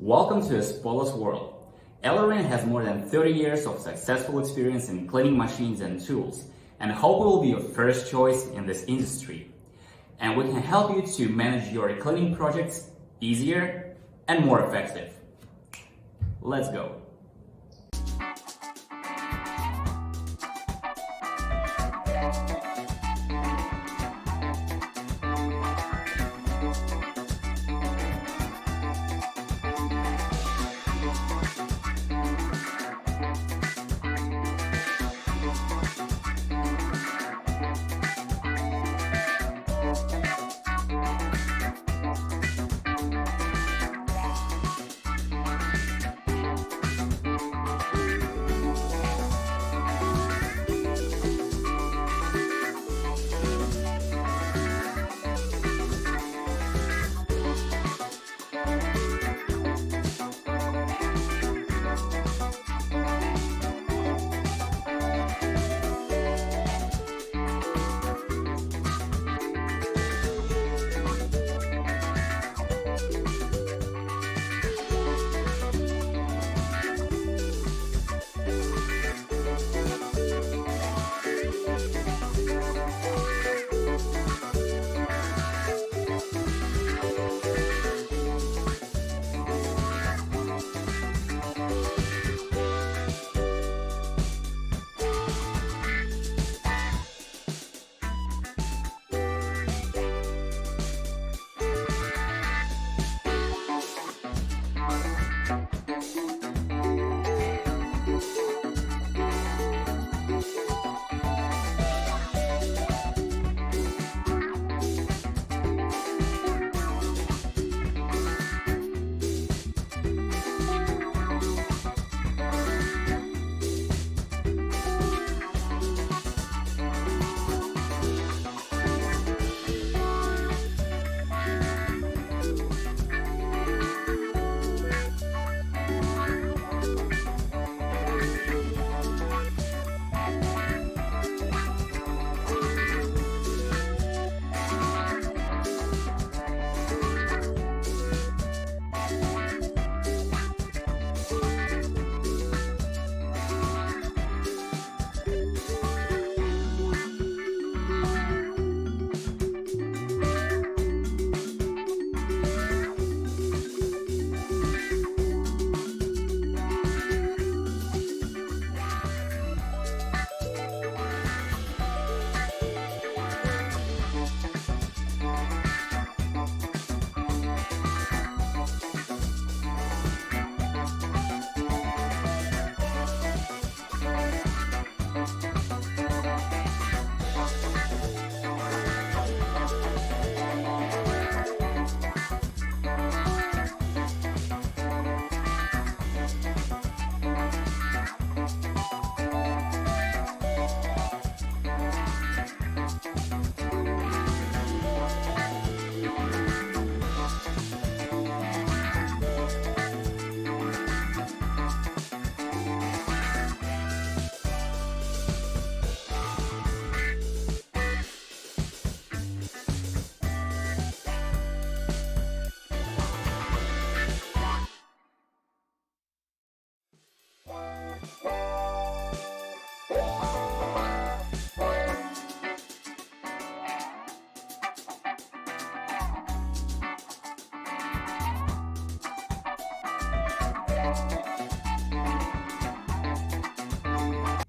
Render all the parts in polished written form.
Welcome to a spotless world. ELEREIN has more than 30 years of successful experience in cleaning machines and tools, and hope we will be your first choice in this industry. And we can help you to manage your cleaning projects easier and more effective. Let's go.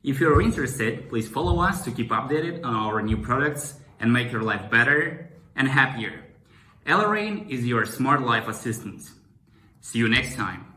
If you're interested, please follow us to keep updated on our new products and make your life better and happier. ELEREIN is your smart life assistant. See you next time.